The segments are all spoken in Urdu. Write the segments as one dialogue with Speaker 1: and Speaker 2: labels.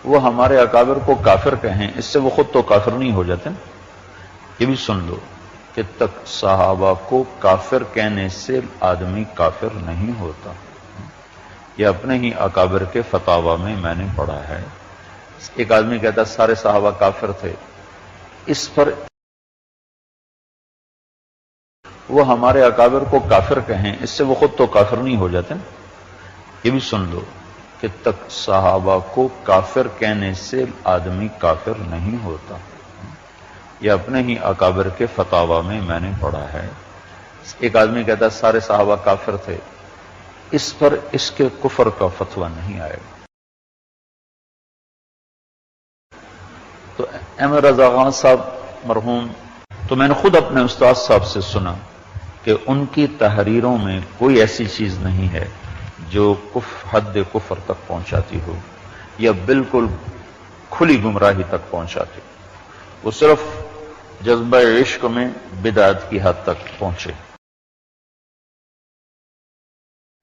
Speaker 1: وہ ہمارے اکابر کو کافر کہیں، اس سے وہ خود تو کافر نہیں ہو جاتے نا۔ یہ بھی سن لو کہ تک صحابہ کو کافر کہنے سے آدمی کافر نہیں ہوتا۔ یہ اپنے ہی اکابر کے فتاوی میں نے پڑھا ہے۔ ایک آدمی کہتا سارے صحابہ کافر تھے، اس پر وہ ہمارے اکابر کو کافر کہیں، اس سے وہ خود تو کافر نہیں ہو جاتے نا۔ یہ بھی سن لو کہ تک صحابہ کو کافر کہنے سے آدمی کافر نہیں ہوتا۔ یہ اپنے ہی اکابر کے فتاوی میں نے پڑھا ہے۔ ایک آدمی کہتا سارے صحابہ کافر تھے، اس پر اس کے کفر کا فتویٰ نہیں آئے گا۔ تو احمد رضا خان صاحب مرحوم، تو میں نے خود اپنے استاد صاحب سے سنا کہ ان کی تحریروں میں کوئی ایسی چیز نہیں ہے جو حد کفر تک پہنچاتی ہو یا بالکل کھلی گمراہی تک پہنچاتی ہو۔ وہ صرف جذبہ عشق میں بدعت کی حد تک پہنچے۔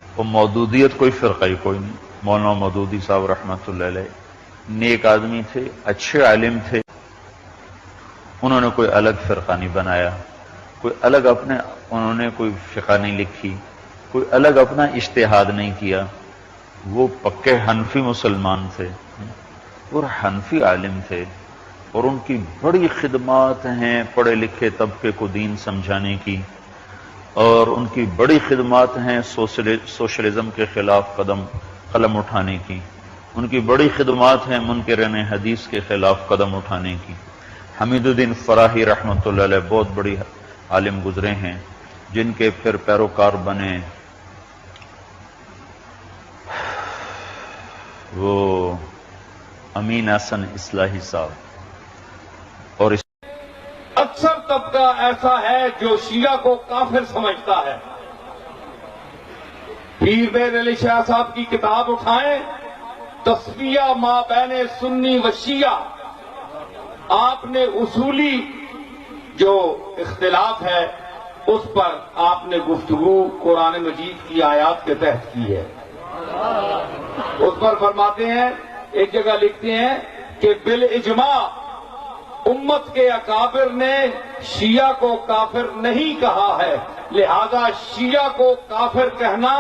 Speaker 1: وہ مودودیت کوئی فرقہ کوئی نہیں۔ مولانا مودودی صاحب رحمۃ اللہ علیہ نیک آدمی تھے، اچھے عالم تھے، انہوں نے کوئی الگ فرقہ نہیں بنایا، کوئی الگ انہوں نے کوئی فقہ نہیں لکھی، کوئی الگ اپنا اجتہاد نہیں کیا۔ وہ پکے حنفی مسلمان تھے اور حنفی عالم تھے، اور ان کی بڑی خدمات ہیں پڑھے لکھے طبقے کو دین سمجھانے کی، اور ان کی بڑی خدمات ہیں سوشلزم کے خلاف قلم اٹھانے کی، ان کی بڑی خدمات ہیں منکرین حدیث کے خلاف قدم اٹھانے کی۔ حمید الدین فراہی رحمۃ اللہ علیہ بہت بڑی عالم گزرے ہیں، جن کے پھر پیروکار بنے وہ امین حسن اصلاحی صاحب۔ اور
Speaker 2: اکثر طبقہ ایسا ہے جو شیعہ کو کافر سمجھتا ہے۔ پیر میر علی شاہ صاحب کی کتاب اٹھائیں، تصفیہ ما بین سنی و شیعہ، آپ نے اصولی جو اختلاف ہے اس پر آپ نے گفتگو قرآن مجید کی آیات کے تحت کی ہے۔ اس پر فرماتے ہیں، ایک جگہ لکھتے ہیں کہ بالاجماع امت کے اکابر نے شیعہ کو کافر نہیں کہا ہے، لہذا شیعہ کو کافر کہنا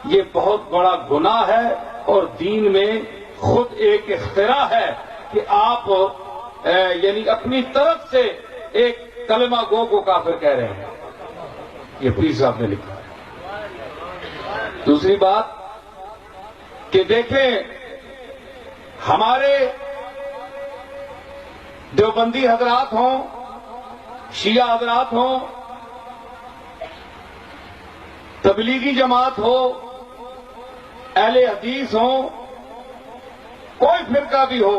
Speaker 2: یہ بہت بڑا گناہ ہے، اور دین میں خود ایک اختراع ہے کہ آپ یعنی اپنی طرف سے ایک کلمہ گو کو کافر کہہ رہے ہیں۔ یہ پیر صاحب نے لکھا ہے۔ دوسری بات کہ دیکھیں، ہمارے دیوبندی حضرات ہوں، شیعہ حضرات ہوں، تبلیغی جماعت ہو، اہل حدیث ہوں، کوئی فرقہ بھی ہو،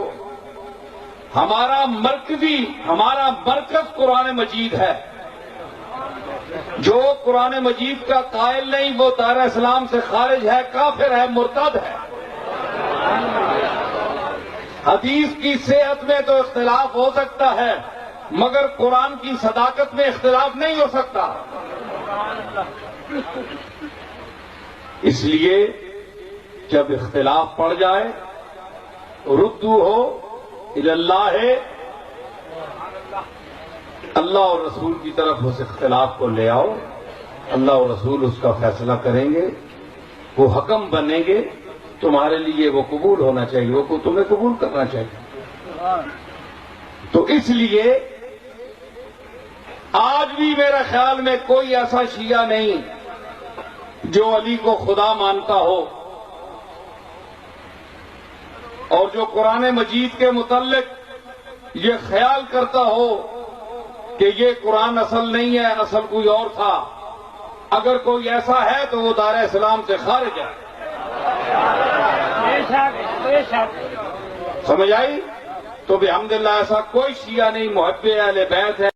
Speaker 2: ہمارا مرکز قرآن مجید ہے۔ جو قرآن مجید کا قائل نہیں وہ دار اسلام سے خارج ہے، کافر ہے، مرتد ہے۔ حدیث کی صحت میں تو اختلاف ہو سکتا ہے، مگر قرآن کی صداقت میں اختلاف نہیں ہو سکتا۔ اس لیے جب اختلاف پڑ جائے ردو ہو اللہ ہے، اللہ اور رسول کی طرف اس اختلاف کو لے آؤ، اللہ اور رسول اس کا فیصلہ کریں گے، وہ حکم بنیں گے، تمہارے لیے وہ قبول ہونا چاہیے، وہ تمہیں قبول کرنا چاہیے۔ تو اس لیے آج بھی میرے خیال میں کوئی ایسا شیعہ نہیں جو علی کو خدا مانتا ہو اور جو قرآن مجید کے متعلق یہ خیال کرتا ہو کہ یہ قرآن اصل نہیں ہے، اصل کوئی اور تھا۔ اگر کوئی ایسا ہے تو وہ دار اسلام سے خارج ہے۔ سمجھ آئی؟ تو بحمداللہ ایسا کوئی شیعہ نہیں، محب اہل بیت ہے۔